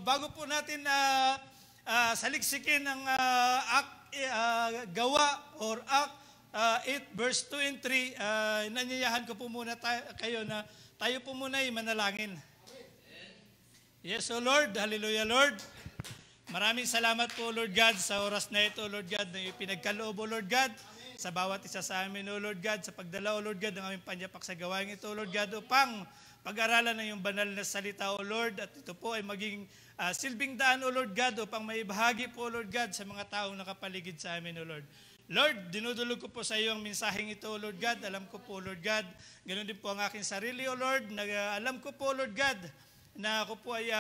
bago po natin saliksikin ang gawa or Act 8 verse 2 and 3, nanyayahan ko po muna kayo na tayo po muna ay manalangin. Yes, O Lord. Hallelujah, Lord. Maraming salamat po, Lord God, sa oras na ito, Lord God, na ipinagkaloob, O Lord God, sa bawat isa sa amin, O Lord God, sa pagdala, O Lord God, ng aming panyapak sa gawain ito, O Lord God, upang pag-aralan ng iyong banal na salita, O Lord, at ito po ay maging silbing daan, O Lord God, upang maibahagi po, O Lord God, sa mga taong nakapaligid sa amin, O Lord. Lord, dinudulog ko po sa iyo ang mensaheng ito, O Lord God. Alam ko po, O Lord God, ganoon din po ang aking sarili, O Lord. Alam ko po, Lord God, na ako po ay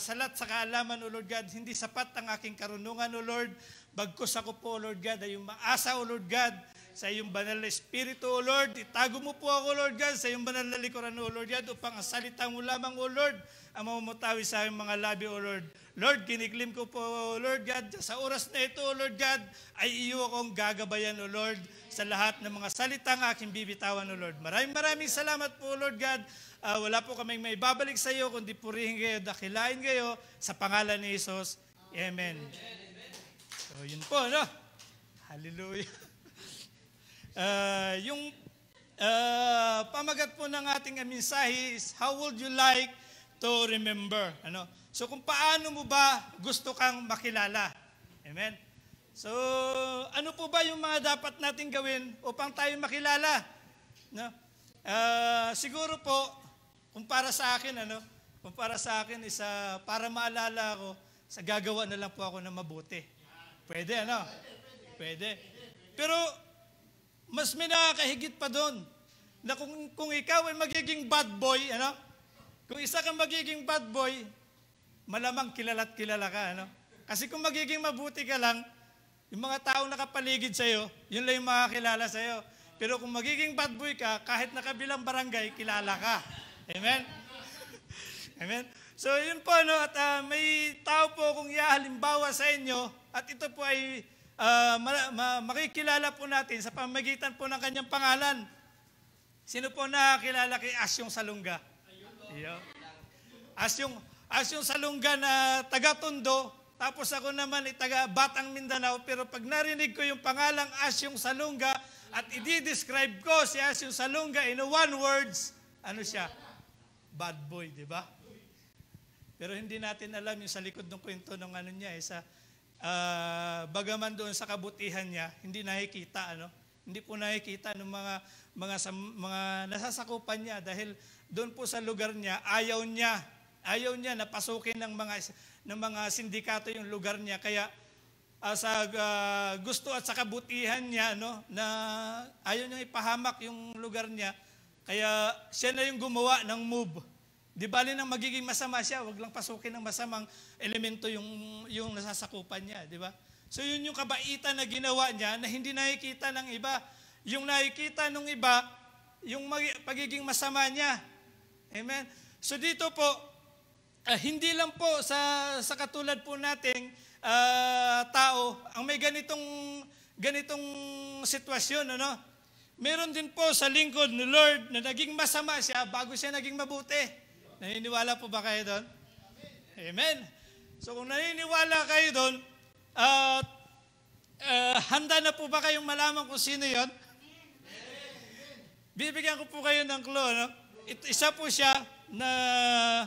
salat sa kaalaman, O Lord God. Hindi sapat ang aking karunungan, O Lord. Bagkus ako po, O Lord God, ay yung maasa, O Lord God, sa iyong banal na Espiritu, O Lord. Itago mo po ako, Lord God, sa iyong banal na likuran, O Lord God, upang ang salita mo lamang, O Lord, ang mamumutawi sa iyong mga labi, O Lord. Lord, kiniklim ko po, O Lord God, sa oras na ito, O Lord God, ay iyo akong gagabayan, O Lord, sa lahat ng mga salitang aking bibitawan, O Lord. Maraming salamat po, Lord God. Wala po kaming may babalik sa iyo, kundi purihin kayo, dakilain kayo, sa pangalan ni Jesus. Amen. So, yun po, no? Hallelujah. Yung pamagat po ng ating mensahe is, how would you like to remember? Ano? So kung paano mo ba gusto kang makilala? Amen? So ano po ba yung mga dapat natin gawin upang tayo makilala? No? Siguro po, kung para sa akin is para maalala ko, sa gagawa na lang po ako ng mabuti. Pwede, ano? Pwede. Pero mas may nakakahigit pa doon na kung ikaw ay magiging bad boy, ano? Kung isa kang magiging bad boy, malamang kilala't kilala ka, ano? Kasi kung magiging mabuti ka lang, yung mga taong nakapaligid sa'yo, yun lang yung makakilala sa'yo. Pero kung magiging bad boy ka, kahit nakabilang barangay, kilala ka. Amen? Amen? So yun po, no? At may tao po kung halimbawa sa inyo, at ito po ay makikilala po natin sa pamamagitan po ng kanyang pangalan. Sino po nakakilala kay Asyong Salunga? Asyong Salunga na taga-Tondo, tapos ako naman ay taga-Batang Mindanao, pero pag narinig ko yung pangalang Asyong Salunga at i-describe ko si Asyong Salunga in one words, ano siya? Bad boy, di ba? Pero hindi natin alam yung sa likod ng kwento ng ano niya, bagaman doon sa kabutihan niya, hindi nakikita, ano? Hindi po nakikita ng mga nasasakupan niya dahil doon po sa lugar niya, ayaw niya na pasukin ng mga sindikato yung lugar niya. Kaya sa gusto at sa kabutihan niya, no, na ayaw niyang ipahamak yung lugar niya, kaya siya na yung gumawa ng move. Di bali nang magiging masama siya, wag lang pasukin ng masamang elemento yung nasasakupan niya, di ba? So yun yung kabaitan na ginawa niya na hindi nakikita ng iba. Yung nakikita ng iba, yung pagiging masama niya. Amen? So dito po, hindi lang po sa katulad po nating tao, ang may ganitong sitwasyon, ano? Meron din po sa lingkod ni Lord na naging masama siya bago siya naging mabuti. Naniniwala po ba kayo doon? Amen. So kung naniniwala kayo doon, handa na po ba kayong malaman kung sino yon? Bibigyan ko po kayo ng clue. No? Isa po siya na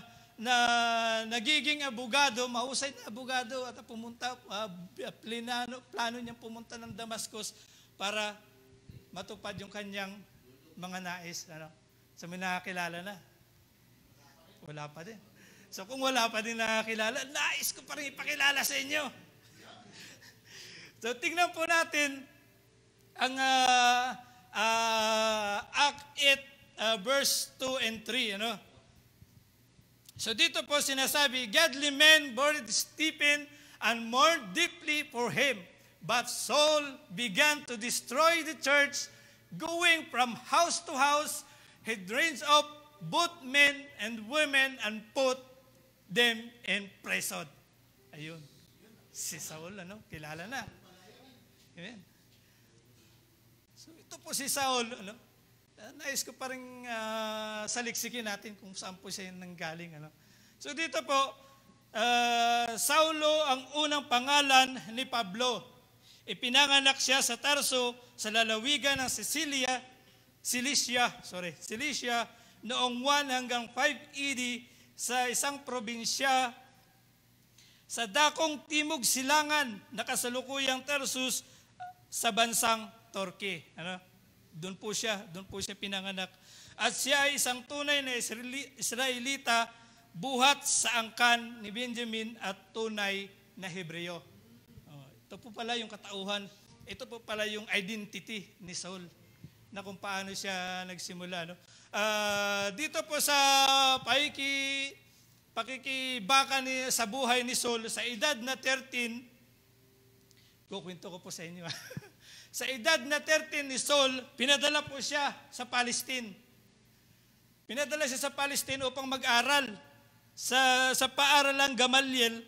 nagiging abogado, mahusay na abogado at pumunta, plano niyang pumunta ng Damascus para matupad yung kanyang mga nais. Ano? So may nakakilala na? Wala pa din. So kung wala pa din nakakilala, nais ko pa rin ipakilala sa inyo. So tingnan po natin ang Act 8 verse 2 and 3. Ano? So dito po sinasabi, godly men buried Stephen and mourned deeply for him. But Saul began to destroy the church, going from house to house. He drains up both men and women and put them in prison. Ayun. Si Saul, ano? Kilala na. Amen. So ito po si Saul, ano? Nais ko pa rin saliksikin natin kung saan po siya nanggaling, ano? So dito po, Saulo ang unang pangalan ni Pablo. Ipinanganak siya sa Tarso sa lalawigan ng Cilicia noong 1 hanggang 5 AD sa isang probinsya sa dakong Timog Silangan na kasalukuyang Tarsus sa bansang Turkey. Doon po siya pinanganak. At siya ay isang tunay na Israelita, buhat sa angkan ni Benjamin at tunay na Hebreo. Ito po pala yung katauhan, ito po pala yung identity ni Saul, na kung paano siya nagsimula. Dito po sa pakikibaka sa buhay ni Saul, sa edad na 13, kukwento ko po sa inyo. Sa edad na 13 ni Saul, pinadala po siya sa Palestine. Pinadala siya sa Palestine upang mag-aral sa paaralang Gamaliel.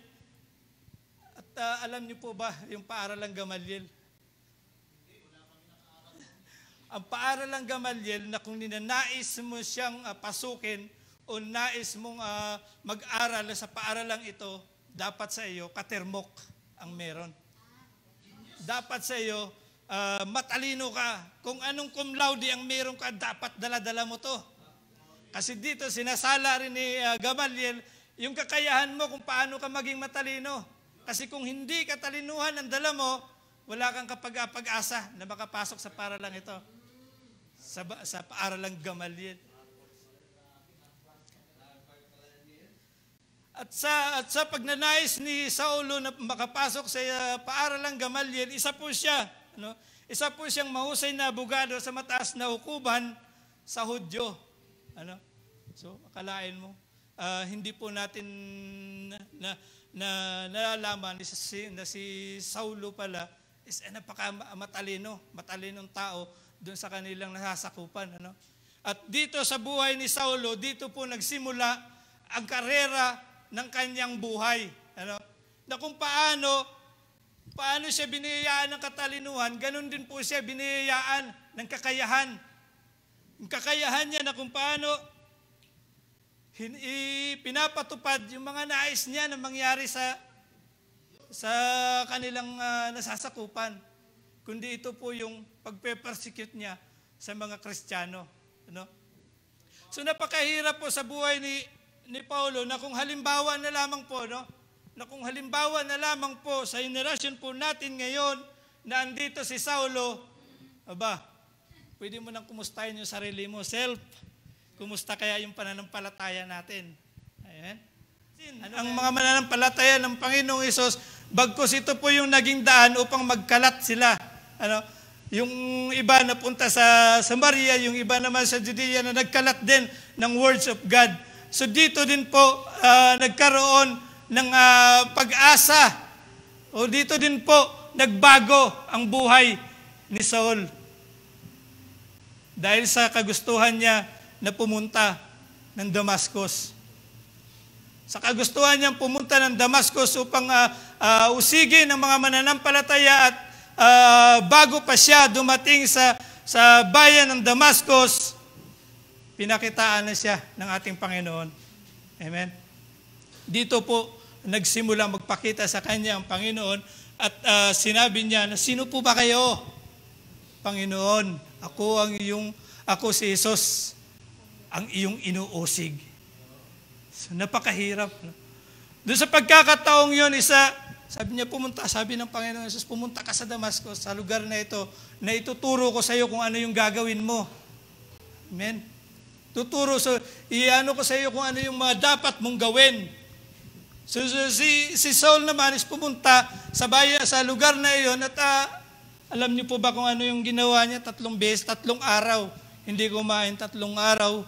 At alam niyo po ba yung paaralang Gamaliel? Ang paaralang Gamaliel na kung ninanais mo siyang pasukin o nais mong mag-aral sa paaralang ito, dapat sa iyo katermok ang meron. Dapat sa iyo matalino ka. Kung anong cum laude ang meron ka, dapat dala-dala mo to. Kasi dito sinasala rin ni Gamaliel yung kakayahan mo kung paano ka maging matalino. Kasi kung hindi katalinuhan ang dala mo, wala kang pag-asa na makapasok sa paaralang ito. Sa paaralang Gamaliel. At sa pagnanais ni Saulo na makapasok sa paaralang Gamaliel, isa po siyang mahusay na abogado sa mataas na hukuman sa Hudyo. So, akalain mo, hindi po natin nalalaman na si Saulo pala is matalinong tao doon sa kanilang nasasakupan. At dito sa buhay ni Saulo, dito po nagsimula ang karera ng kanyang buhay. Na kung paano siya biniyayaan ng katalinuhan, ganun din po siya biniyayaan ng kakayahan. Yung kakayahan niya na kung paano pinapatupad yung mga nais niya na mangyari sa kanilang nasasakupan. Kundi ito po yung pagpe-persecute niya sa mga Kristiyano. So napakahirap po sa buhay ni Paulo na kung halimbawa na lamang po sa henerasyon po natin ngayon na andito si Saulo, pwede mo nang kumustahin yung sarili mo, self. Kumusta kaya yung pananampalataya natin? Amen? Ang mga mananampalataya ng Panginoong Hesus, bagkus ito po yung naging daan upang magkalat sila. Yung iba napunta sa Samaria, yung iba naman sa Judea na nagkalat din ng words of God. So dito din po nagkaroon ng pag-asa. O dito din po nagbago ang buhay ni Saul. Dahil sa kagustuhan niya na pumunta ng Damascus. Sa kagustuhan niyang pumunta ng Damascus upang usigin ang mga mananampalataya at bago pa siya dumating sa bayan ng Damascus, pinakitaan na siya ng ating Panginoon. Amen? Dito po nagsimula magpakita sa kanya ang Panginoon at sinabi niya na, sino po ba kayo? Panginoon, ako si Jesus, ang iyong inuusig. So, napakahirap. Doon sa pagkakataong yun, sabi ng Panginoon Jesus, pumunta ka sa Damascus, sa lugar na ito, na ituturo ko sa iyo kung ano yung gagawin mo. Amen? Iano ko sa iyo kung ano yung mga dapat mong gawin. So si Saul naman is pumunta sa lugar na iyon at alam niyo po ba kung ano yung ginawa niya? 3 araw. Hindi kumain, 3 araw.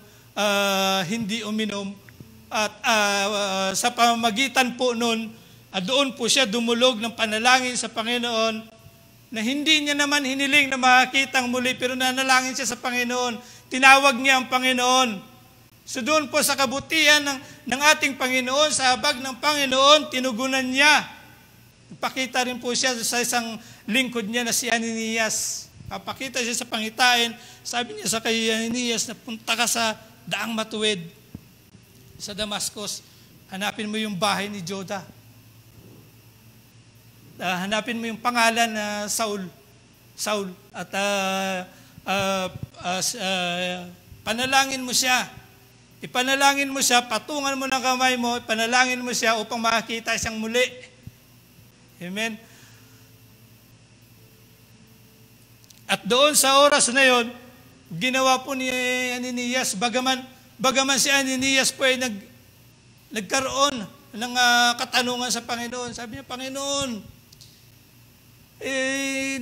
Hindi uminom at sa pamamagitan po nun, doon po siya dumulog ng panalangin sa Panginoon na hindi niya naman hiniling na makitang muli pero nanalangin siya sa Panginoon. Tinawag niya ang Panginoon. So doon po sa kabutihan ng ating Panginoon, sa habag ng Panginoon, tinugunan niya. Pakita rin po siya sa isang lingkod niya na si Ananias. Papakita siya sa pangitain. Sabi niya sa kay Ananias na punta ka sa daang matuwid sa Damascus. Hanapin mo yung bahay ni Joda. Hanapin mo yung pangalan na Saul. At panalangin mo siya. Ipanalangin mo siya, patungan mo ng kamay mo, ipanalangin mo siya upang makakita siyang muli. Amen. At doon sa oras na yon, ginawa po ni Ananias, bagaman si Ananias po ay nagkaroon ng katanungan sa Panginoon. Sabi niya, Panginoon,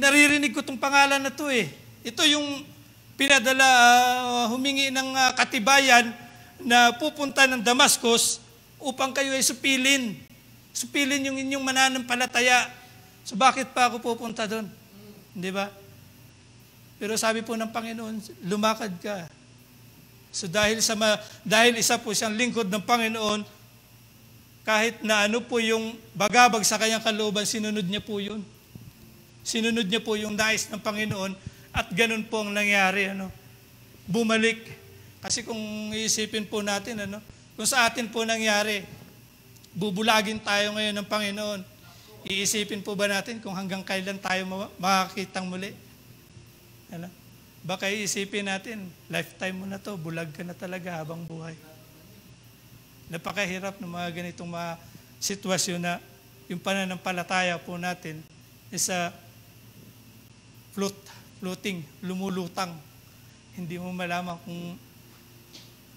naririnig ko itong pangalan na ito eh. Ito yung pinadala, humingi ng katibayan na pupunta ng Damascus upang kayo ay supilin. Supilin yung inyong mananampalataya. So bakit pa ako pupunta doon? Di ba? Pero sabi po ng Panginoon, lumakad ka. So dahil isa po siyang lingkod ng Panginoon, kahit na ano po yung bagabag sa kanyang kalooban, sinunod niya po yun. Sinunod niya po yung nais ng Panginoon at ganun po ang nangyari. Bumalik. Kasi kung iisipin po natin, kung sa atin po nangyari, bubulagin tayo ngayon ng Panginoon. Iisipin po ba natin kung hanggang kailan tayo makakitang muli? Baka iisipin natin, lifetime mo na to, bulag ka na talaga habang buhay. Napakahirap ng mga ganitong mga sitwasyon na yung pananampalataya po natin is floating, lumulutang. Hindi mo malaman kung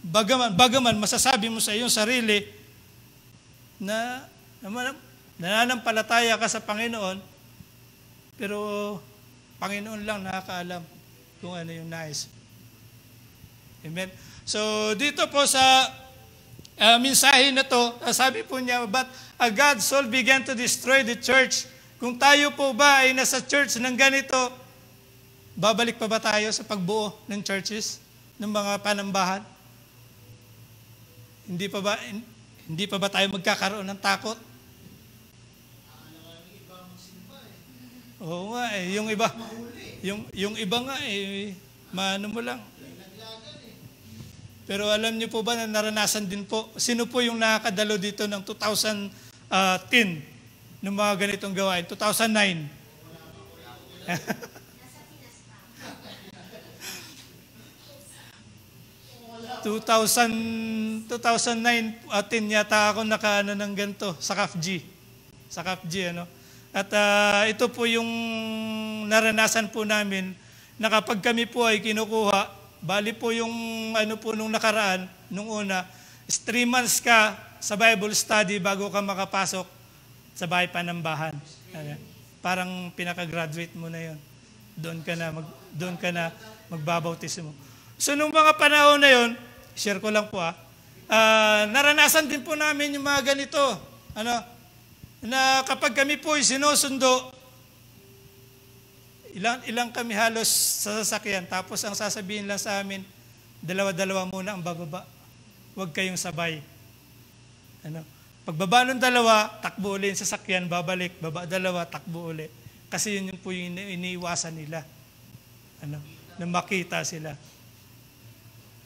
bagaman masasabi mo sa iyong sarili na nananampalataya ka sa Panginoon, pero Panginoon lang nakakaalam kung ano yung nais. Amen. So dito po sa mensahe na to, sabi po niya, but God's soul began to destroy the church. Kung tayo po ba ay nasa church ng ganito, babalik pa ba tayo sa pagbuo ng churches, ng mga panambahan? Hindi pa ba tayo magkakaroon ng takot? Oo nga yung iba nga maano mo lang. Pero alam niyo po ba na naranasan din po, sino po yung nakakadalo dito ng 2010 ng mga ganitong gawain? 2009. 2009 atin yata ako nakaano ng ganito sa CAFG. Sa CAFG At ito po yung naranasan po namin na kapag kami po ay kinukuha, bali po yung nung nakaraan, nung una, 3 months ka sa Bible study bago ka makapasok sa bahay panambahan. Parang pinaka-graduate mo na yon. Doon ka na magbabautismo. So nung mga panahon na yon, share ko lang po naranasan din po namin yung mga ganito. Na kapag kami po ay sinusundo, ilang kami halos sa sasakyan, tapos ang sasabihin lang sa amin, dalawa-dalawa muna ang bababa. Huwag kayong sabay. Pagbaba ng dalawa, takbo ulit sa sasakyan, babalik, baba dalawa, takbo ulit. Kasi yun po yung iniiwasan nila. Na makita sila.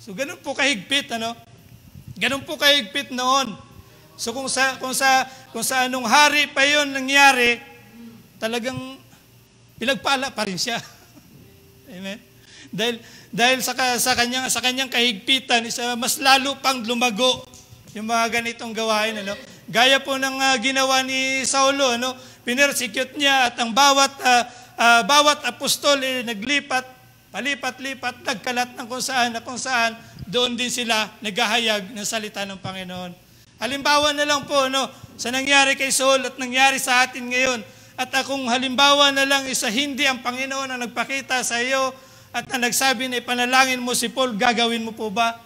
So ganun po kahigpit, Ganun po kahigpit noon. So kung sa anong hari pa yon nangyari, talagang pinagpala pa rin siya. Amen. Dahil sa kanyang kahigpitan, mas lalo pang lumago yung mga ganitong gawain, Gaya po ng ginawa ni Saulo, Pinersecute niya at ang bawat apostol naglipat, palipat-lipat, nagkalat ng kung saan doon din sila naghahayag ng salita ng Panginoon. Halimbawa na lang po, sa nangyari kay Saul at nangyari sa atin ngayon. At kung halimbawa na lang isa hindi ang Panginoon ang nagpakita sa iyo at na nagsabi na ipanalangin mo si Paul, gagawin mo po ba?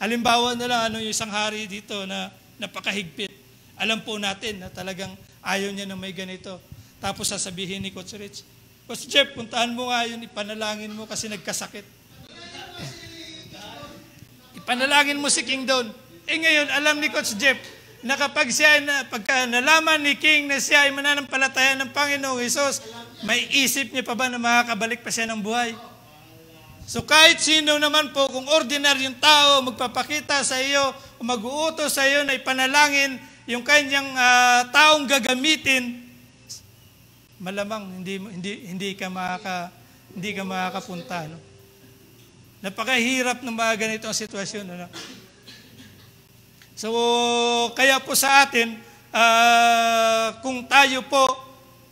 Halimbawa na lang yung isang hari dito na napakahigpit. Alam po natin na talagang ayaw niya na may ganito. Tapos sasabihin ni Coach Rich, Coach Jeff, puntahan mo nga yun, ipanalangin mo kasi nagkasakit. Ipanalangin mo si King Don. Ngayon, alam ni Coach Jeff na kapag pagka nalaman ni King na siya ay mananampalataya ng Panginoong Hesus, may isip niya pa ba na makakabalik pa siya ng buhay? So kahit sino naman po, kung ordinaryong tao magpapakita sa iyo o mag-uutos sa iyo na ipanalangin yung kanyang taong gagamitin, malamang hindi ka makakapunta, no? Napakahirap ng mga ganitong sitwasyon, ano? So, kaya po sa atin, kung tayo po,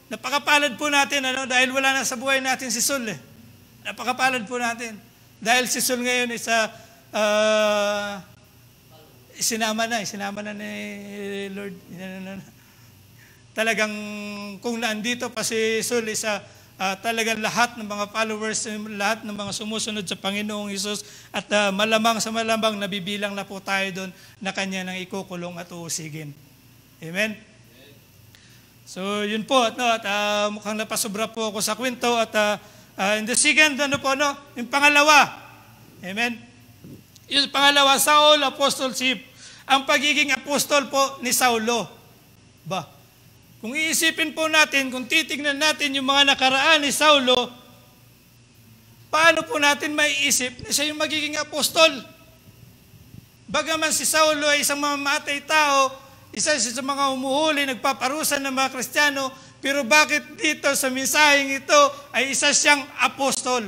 napakapalad po natin, ano, dahil wala na sa buhay natin si Saul, eh. Napakapalad po natin. Dahil si Saul ngayon is sinama na ni Lord. Talagang kung naandito pa si Saul, talagang lahat ng mga followers, lahat ng mga sumusunod sa Panginoong Hesus, at malamang sa malamang nabibilang na po tayo doon na kanya nang ikukulong at uusigin. Amen? So, yun po. At mukhang napasobra po ako sa kwento. At in the second, yung pangalawa. Amen? Yung pangalawa, Saul, apostleship. Ang pagiging apostol po ni Saulo. Kung iisipin po natin, kung titignan natin yung mga nakaraan ni Saulo, paano po natin maiisip na siya yung magiging apostol? Bagaman si Saulo ay isang mamamatay tao, isa sa mga umuhuli, nagpaparusa ng mga Kristiyano, pero bakit dito sa mensaheng ito ay isa siyang apostol?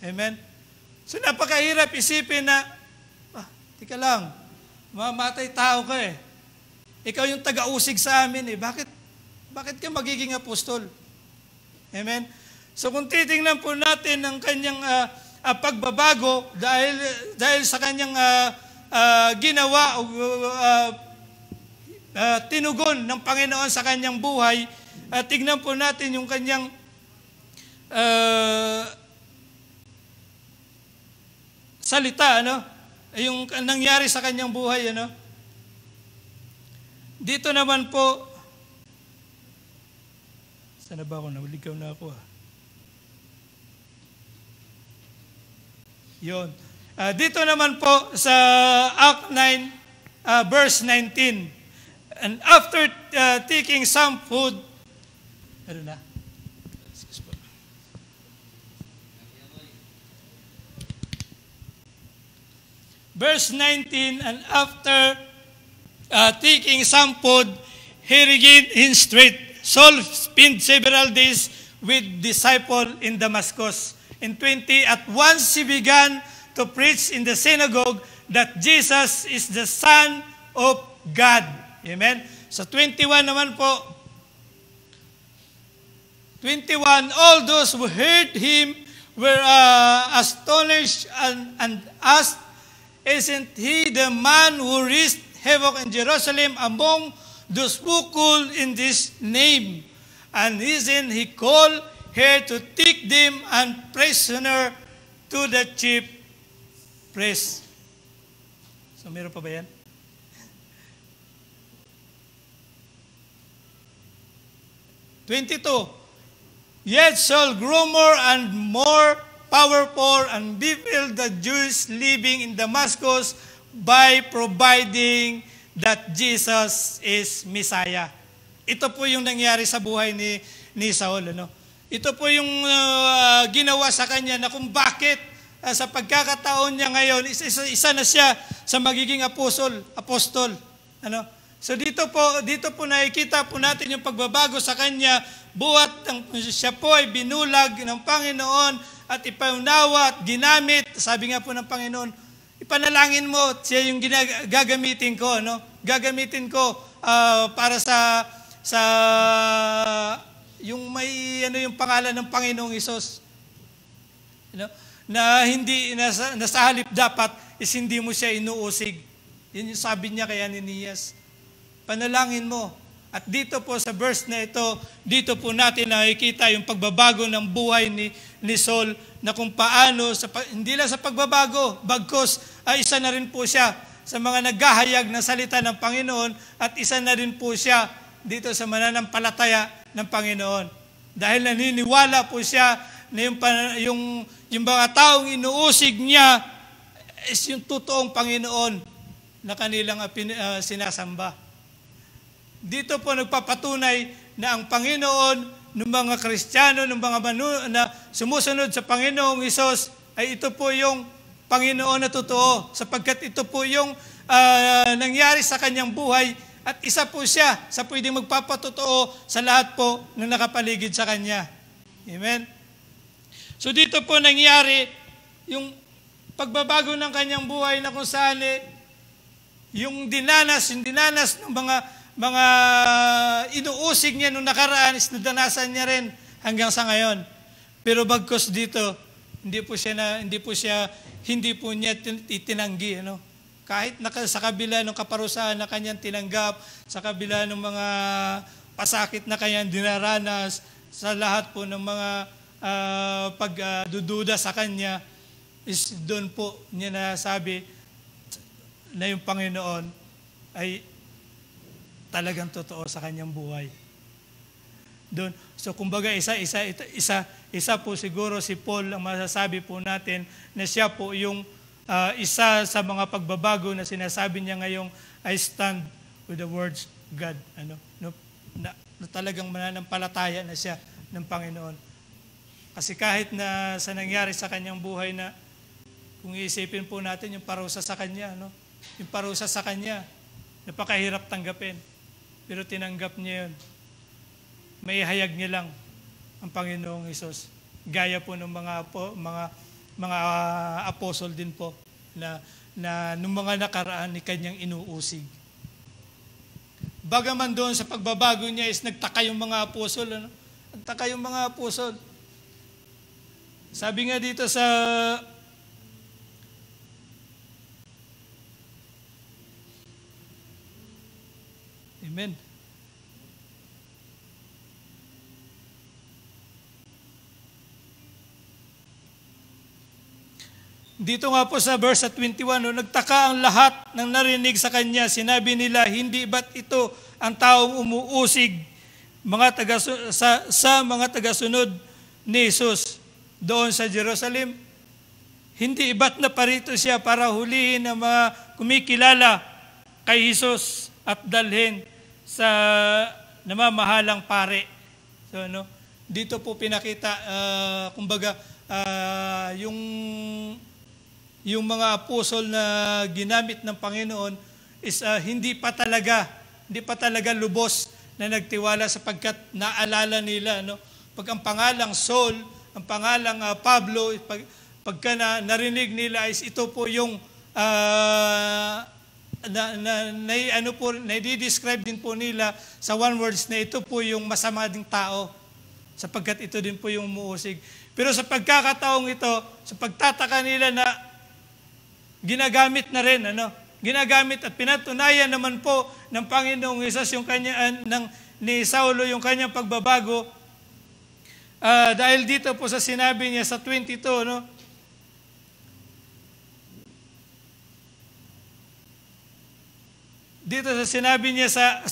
Amen? So napakahirap isipin na, tika lang, mamamatay tao ka eh. Ikaw yung taga-usig sa amin eh. Bakit ka magiging apostol? Amen? So kung titingnan po natin ang kanyang pagbabago dahil sa kanyang ginawa o tinugon ng Panginoon sa kanyang buhay, tignan po natin yung kanyang salita, ano? Yung nangyari sa kanyang buhay, ano? Dito naman po, sana ba ako? Nauligaw na ako. Yun. Dito naman po sa Act 9, verse 19. And after taking some food, ano na? Excuse po. Verse 19, and after taking some food, he regained his strength. Saul spent several days with disciples in Damascus. In 20, at once he began to preach in the synagogue that Jesus is the Son of God. Amen? Sa 21 naman po, 21, all those who heard him were astonished and asked, isn't he the man who raised havoc in Jerusalem among those who call in this name? And isn't he called here to take them and prisoner to the chief priest? So meron pa ba yan? Yet Saul grew more and more powerful and befuddled the Jews living in Damascus by providing that Jesus is Messiah. Ito po yung nangyari sa buhay ni Saul, ano? Ito po yung ginawa sa kanya na kung bakit sa pagkakataon niya ngayon, isa na siya sa magiging apostol. Ano? So dito po nakikita po natin yung pagbabago sa kanya, buhat siya po ay binulag ng Panginoon at ipaunawa at ginamit. Sabi nga po ng Panginoon, ipanalangin mo, siya yung gagamitin ko, no? Gagamitin ko para sa yung may yung pangalan ng Panginoong Hesus. You know? Na hindi sa halip dapat is hindi mo siya inuusig. Yun yung sabi niya kay Ananias. Panalangin mo. At dito po sa verse na ito, dito po natin nakikita yung pagbabago ng buhay ni Saul, na kung paano, hindi lang sa pagbabago, bagkos, isa na rin po siya sa mga naghahayag ng salita ng Panginoon, at isa na rin po siya dito sa mananampalataya ng Panginoon. Dahil naniniwala po siya na yung mga taong inuusig niya is yung totoong Panginoon na kanilang sinasamba. Dito po nagpapatunay na ang Panginoon ng mga Kristiyano, ng mga na sumusunod sa Panginoong Hesus, ay ito po yung Panginoon na totoo, sapagkat ito po yung nangyari sa kanyang buhay at isa po siya sa pwedeng magpapatotoo sa lahat po ng nakapaligid sa kanya. Amen? So dito po nangyari yung pagbabago ng kanyang buhay na kung saan yung dinanas ng mga inuusig niya nung nakaraan is nadanasan niya rin hanggang sa ngayon. Pero bagkos dito, hindi po niya itinanggi, ano? Kahit sa kabila ng kaparusahan na kanyang tinanggap, sa kabila ng mga pasakit na kanyang dinaranas, sa lahat po ng mga pagdududa sa kanya, is doon po niya nasabi na yung Panginoon ay talagang totoo sa kanyang buhay. Doon. So kumbaga isa po siguro si Paul ang masasabi po natin na siya po yung isa sa mga pagbabago na sinasabi niya ngayong I stand with the words of God. Na talagang mananampalataya na siya ng Panginoon. Kasi kahit na sa nangyari sa kanyang buhay na kung iisipin po natin yung parusa sa kanya, yung parusa sa kanya, napakahirap tanggapin. Pero tinanggap niya yun. May hayag niya lang ang Panginoong Hesus. Gaya po ng mga apostol din po na nung mga nakaraan ni kanyang inuusig. Bagaman doon sa pagbabago niya is nagtaka yung mga apostol. Nagtaka yung mga apostol. Sabi nga dito sa Amen. Dito nga po sa verse 21, nagtaka ang lahat ng narinig sa kanya. Sinabi nila, hindi ba't ito ang taong umuusig sa mga tagasunod ni Jesus doon sa Jerusalem? Hindi ba't na parito siya para hulihin ang mga kumikilala kay Jesus at dalhin sa namamahalang pare? So, dito po pinakita, kumbaga, yung mga apostol na ginamit ng Panginoon is hindi pa talaga lubos na nagtiwala sapagkat naalala nila, pag ang pangalang Saul, ang pangalang Pablo, pagka narinig nila is ito po yung na-describe din po nila sa one words na ito po yung masama ding tao sapagkat ito din po yung umuusig. Pero sa pagkakataong ito, sa pagtataka nila na ginagamit na rin, ginagamit at pinatunayan naman po ng Panginoong Hesus yung ni Saulo yung kanyang pagbabago. Dahil dito po sa sinabi niya sa 22, dito sa sinabi niya sa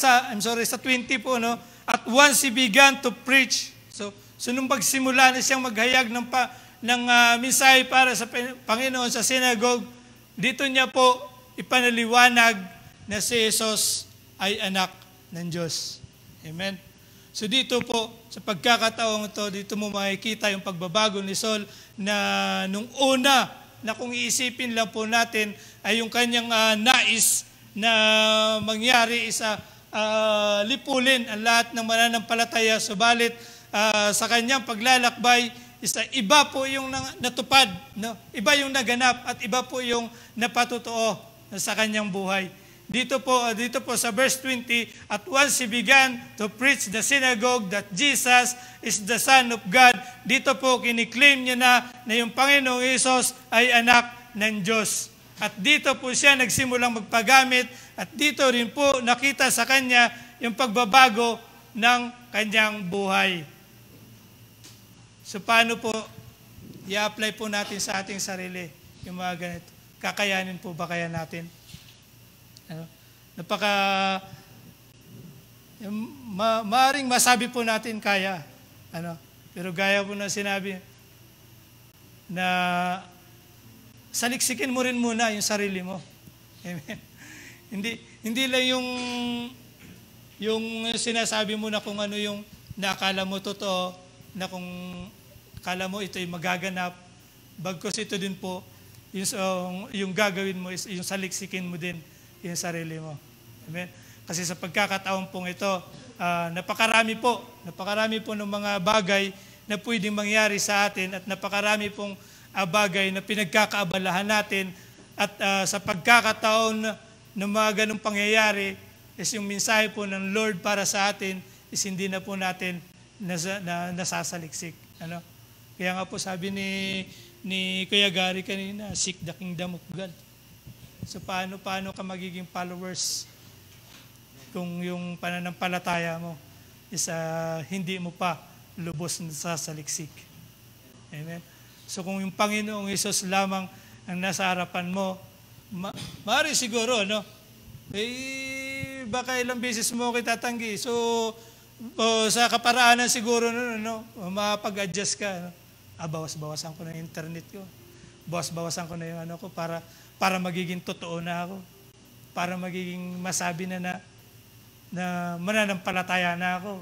20 po, at once he began to preach. So nung pagsimula na siyang maghayag ng mensahe para sa Panginoon sa synagogue, dito niya po ipanaliwanag na si Jesus ay anak ng Diyos. Amen. So dito po, sa pagkakataong ito, dito mo makikita yung pagbabago ni Saul na nung una, na kung iisipin lang po natin, ay yung kanyang nais na mangyari isa lipulin ang lahat ng mananampalataya. Subalit sa kanyang paglalakbay, iba po yung natupad, iba yung naganap at iba po yung napatotoo sa kanyang buhay. Dito po sa verse 20, at once he began to preach the synagogue that Jesus is the Son of God, dito po kiniklaim niya na yung Panginoong Hesus ay anak ng Diyos. At dito po siya nagsimulang magpagamit at dito rin po nakita sa kanya yung pagbabago ng kanyang buhay. So paano po i-apply po natin sa ating sarili yung mga ganito? Kakayanin po ba kaya natin? Maaring masabi po natin kaya. Pero gaya po na sinabi na saliksikin mo rin muna yung sarili mo. Amen. Hindi lang yung sinasabi mo na kung ano yung nakala mo totoo, na kung akala mo ito'y magaganap, bagkos ito din po yung gagawin mo, yung saliksikin mo din yung sarili mo. Amen? Kasi sa pagkakataon pong ito, napakarami po ng mga bagay na pwedeng mangyari sa atin at napakarami pong bagay na pinagkakaabalahan natin at sa pagkakataon ng mga ganong pangyayari is yung mensahe po ng Lord para sa atin is hindi na po natin nasasaliksik. Ano? Kaya nga po sabi ni Kuya Gary kanina, seek the kingdom of God. So paano ka magiging followers kung yung pananampalataya mo is hindi mo pa lubos na sasaliksik. Amen? So kung yung Panginoong Hesus lamang ang nasa harapan mo, maaari siguro, no? Baka ilang beses mo kitatanggi. So sa kaparaanan siguro, no, mapag-adjust ka. No? Bawas-bawasan ko na yung internet ko. Bawas-bawasan ko na yung ano ko para magiging totoo na ako. Para magiging masabi na mananampalataya na ako.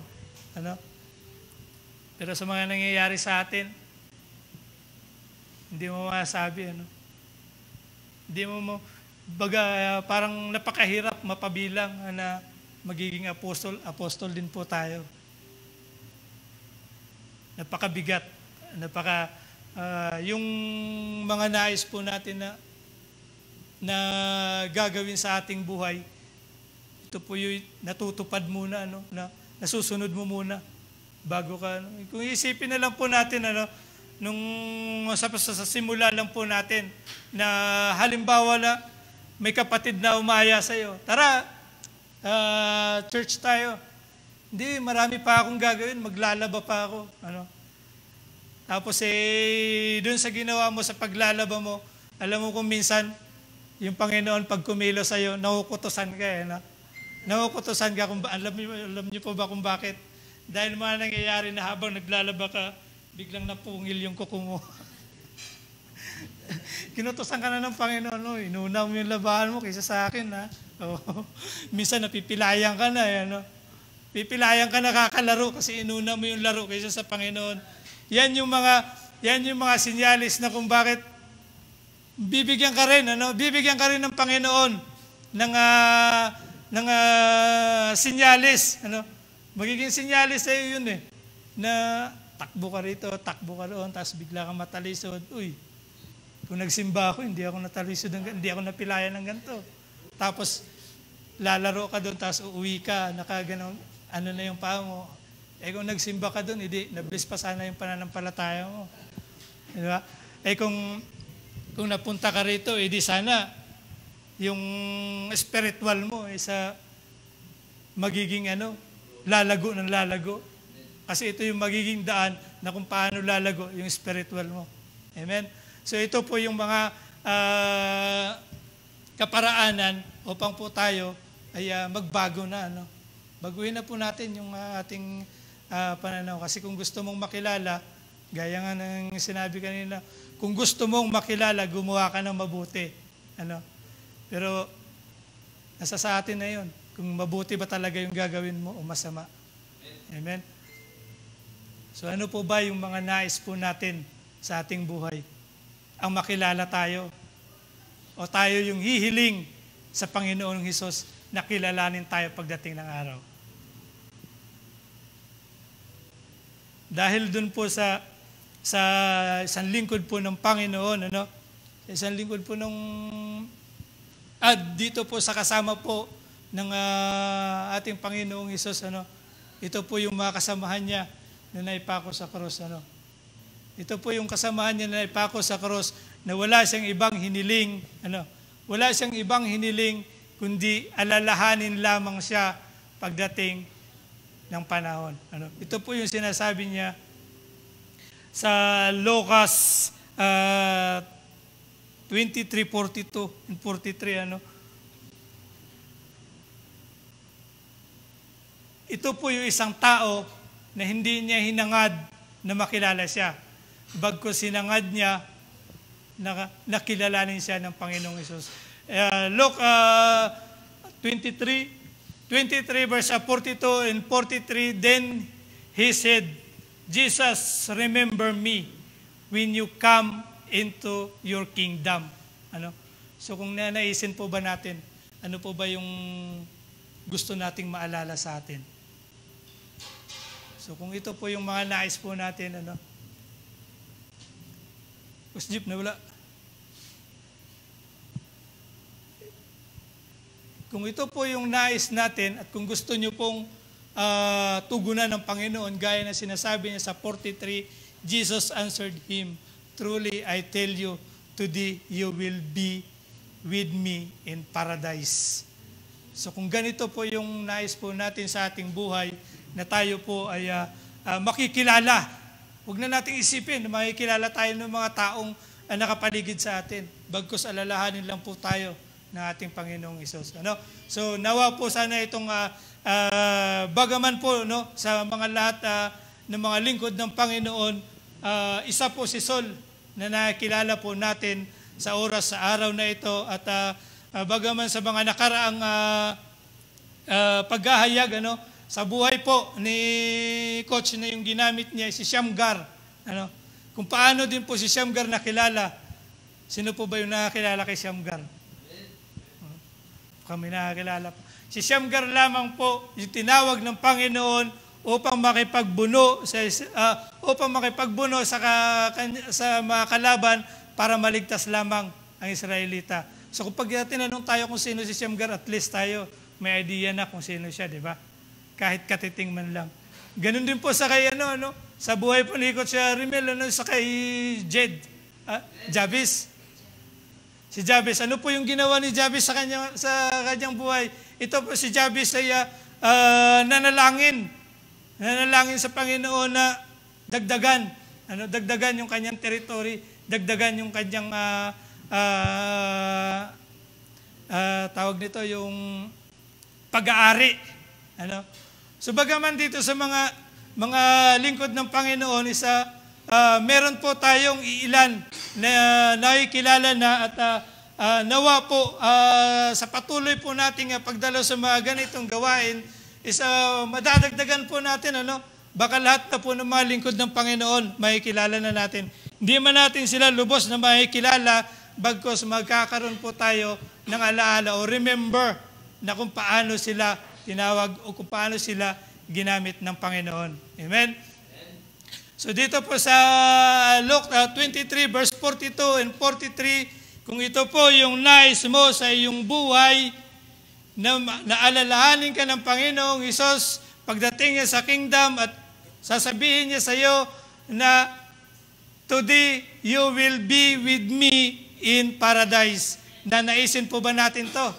Ano? Pero sa mga nangyayari sa atin, hindi mo masabi, ano? Hindi mo parang napakahirap mapabilang na magiging apostol din po tayo. Napakabigat. Yung mga nais po natin na gagawin sa ating buhay, ito po yung natutupad muna, ano, na nasusunod mo muna bago ka. Kung isipin na lang po natin, ano, nung sa simula lang po natin, na halimbawa na may kapatid na umaya sa'yo, tara, church tayo. Hindi, marami pa akong gagawin, maglalaba pa ako. Ano? Tapos doon sa ginawa mo, sa paglalaba mo, alam mo kung minsan, yung Panginoon pag kumilo sa'yo, nakukutusan ka no? Nakukutusan ka, alam niyo po ba kung bakit? Dahil mga nangyayari na habang naglalaba ka, biglang napungil yung kuko mo. Kinutusan ka na ng Panginoon, no? Inuna mo yung labahan mo kaysa sa akin, ha? Oh. Minsan napipilayan ka na, no? Pipilayan ka na kakalaro kasi inuna mo yung laro kaysa sa Panginoon. Yan yung mga sinyalis na kung bakit bibigyan ka rin, ano? Bibigyan ka rin ng Panginoon ng sinyalis, ano? Magiging sinyalis sa iyo yun na takbo ka rito, takbo ka doon, tapos bigla kang matalisod. Uy, kung nagsimba ako, hindi ako natalisod, hindi ako napilayan ng ganito. Tapos lalaro ka doon, tapos uuwi ka, nakaganon, ano na yung paa mo. Kung nagsimba ka doon, hindi, nablis pa sana yung pananampalataya mo. Diba? Kung napunta ka rito, hindi sana yung spiritual mo isa magiging lalago ng lalago. Kasi ito yung magiging daan na kung paano lalago yung spiritual mo. Amen? So ito po yung mga kaparaanan upang po tayo ay magbago na. Baguhin na po natin yung ating pananaw. Kasi kung gusto mong makilala, gaya nga ng sinabi kanina, kung gusto mong makilala, gumawa ka ng mabuti. Pero nasa sa atin na yun. Kung mabuti ba talaga yung gagawin mo o masama. Amen? So ano po ba yung mga nais po natin sa ating buhay? Ang makilala tayo o tayo yung hihiling sa Panginoong Hesus na kilalanin tayo pagdating ng araw. Dahil dun po sa isang lingkod po ng Panginoon, isang lingkod po dito po sa kasama po ng ating Panginoong Hesus, ito po yung mga kasamahan niya na naipako sa krus. Ito po yung kasamahan niya na naipako sa krus na wala siyang ibang hiniling, wala siyang ibang hiniling kundi alalahanin lamang siya pagdating ng panahon. Ito po yung sinasabi niya sa Lucas 23:42 and 43. Ito po yung isang tao na hindi niya hinangad na makilala siya. Bagkus hinangad niya nakilalanin siya ng Panginoong Hesus. Luke 23 verse 42 and 43, then he said, Jesus, remember me when you come into your kingdom. Ano? So kung nanaisin po ba natin, ano po ba yung gusto nating maalala sa atin? So kung ito po yung mga nais po natin, ano? Jeep na wala. Kung ito po yung nais natin at kung gusto nyo pong tugunan ng Panginoon, gaya na sinasabi niya sa 43, Jesus answered him, "Truly I tell you, today you will be with me in paradise." So kung ganito po yung nais po natin sa ating buhay, na tayo po ay makikilala. Huwag na nating isipin na makikilala tayo ng mga taong nakapaligid sa atin. Bagkus alalahanin lang po tayo ng ating Panginoong Hesus. Ano? So nawa po sana itong bagaman po, no, sa mga lahat ng mga lingkod ng Panginoon, isa po si Saul na nakilala po natin sa oras, sa araw na ito, at bagaman sa mga nakaraang paghahayag, ano, sa buhay po ni Coach na yung ginamit niya, si Shamgar. Ano, kung paano din po si Shamgar nakilala. Sino po ba yung nakakilala kay Shamgar? Kami nakakilala po. Si Shamgar lamang po yung tinawag ng Panginoon upang makipagbuno sa mga kalaban para maligtas lamang ang Israelita. So kung pag tinanong tayo kung sino si Shamgar, at least tayo may idea na kung sino siya, di ba? Kahit katiting man lang. Ganun din po sa kay sa buhay po ni Coach Rimel, sa kay Jabez. Si Jabez, ano po yung ginawa ni Jabez sa kanyang buhay? Ito po si Jabez ay nanalangin sa Panginoon na dagdagan yung kanyang territory, dagdagan yung kanyang tawag nito yung pag-aari. Ano? So bagaman dito sa mga lingkod ng Panginoon, meron po tayong iilan na nakikilala na at nawa po sa patuloy po nating pagdalo sa mga ganitong gawain madadagdagan po natin, baka lahat na po ng mga lingkod ng Panginoon makikilala na natin. Hindi man natin sila lubos na makikilala, bagkos magkakaroon po tayo ng alaala o remember na kung paano sila tinawag o kung paano sila ginamit ng Panginoon. Amen? So dito po sa Luke 23 verse 42 and 43, kung ito po yung nais mo sa iyong buhay, na alalahanin ka ng Panginoong Hesus pagdating niya sa kingdom at sasabihin niya sa iyo na today you will be with me in paradise. Nanaisin po ba natin to?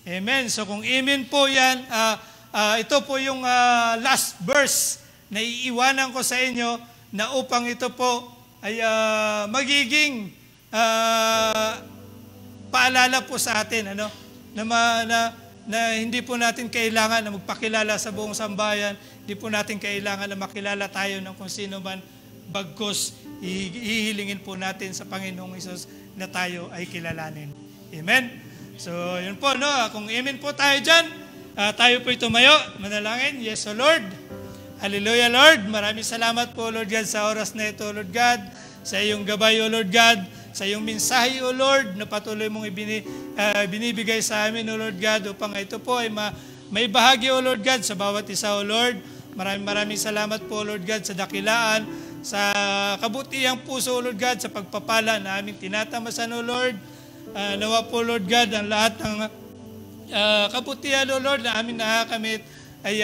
Amen. So kung amen po yan, ito po yung last verse na iiwanan ko sa inyo na upang ito po ay magiging paalala po sa atin, na hindi po natin kailangan na magpakilala sa buong sambayan, hindi po natin kailangan na makilala tayo ng kung sino man, bagkus ihihilingin po natin sa Panginoong Hesus na tayo ay kilalanin. Amen? So, yun po, kung amen po tayo dyan, tayo po tumayo, manalangin. Yes, O Lord. Hallelujah, Lord. Maraming salamat po, Lord God, sa oras na ito, Lord God, sa iyong gabay, O Lord God, sa iyong mensahe, O Lord, na patuloy mong binibigay sa amin, O Lord God, upang ito po ay may bahagi, O Lord God, sa bawat isa, O Lord. Maraming salamat po, Lord God, sa dakilaan, sa kabutihang puso, O Lord God, sa pagpapala na aming tinatamasan, O Lord. Nawa po, Lord God, ang lahat ng kabutihan, O Lord, na aming nakakamit ay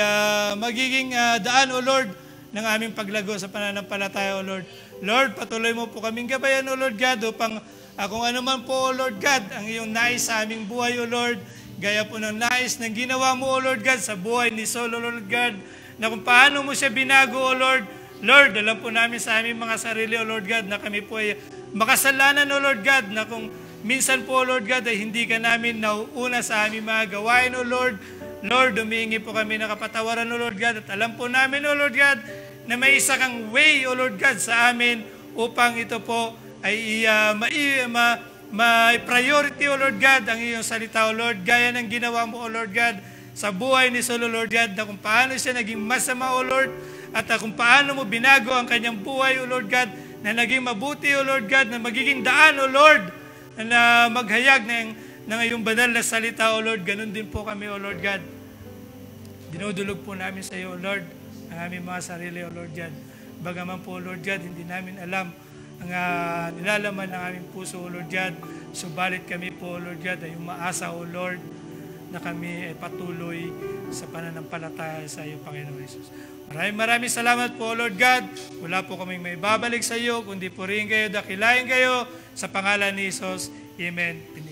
magiging daan, O Lord, ng aming paglago sa pananampalataya, O Lord. Lord, patuloy mo po kaming gabayan, O Lord God, upang kung ano man po, O Lord God, ang iyong nais sa aming buhay, O Lord, gaya po ng nais ng ginawa mo, O Lord God, sa buhay ni Saul, O Lord God, na kung paano mo siya binago, O Lord. Lord, alam po namin sa aming mga sarili, O Lord God, na kami po ay makasalanan, O Lord God, na kung minsan po, Lord God, ay hindi ka namin nauuna sa aming mga gawain, O Lord. Lord, humihingi po kami ng kapatawaran, O Lord God, at alam po namin, O Lord God, na may isa kang way, O Lord God, sa amin upang ito po ay may priority, O Lord God, ang iyong salita, O Lord, gaya ng ginawa mo, O Lord God, sa buhay ni Saul, O Lord God, na kung paano siya naging masama, O Lord, at kung paano mo binago ang kanyang buhay, O Lord God, na naging mabuti, O Lord God, na magiging daan, O Lord, na maghayag ng iyong banal na salita, O Lord. Ganun din po kami, O Lord God. Dinudulog po namin sa iyo, O Lord, ang aming mga sarili, O Lord God. Bagaman po, O Lord God, hindi namin alam ang nilalaman ng aming puso, O Lord God. Subalit kami po, O Lord God, ay umaasa, O Lord, na kami ay patuloy sa pananampalataya sa iyo, Panginoon Jesus. Maraming salamat po, Lord God. Wala po kaming may babalik sa iyo, kundi purihin kayo, dakilain kayo sa pangalan ni Jesus. Amen.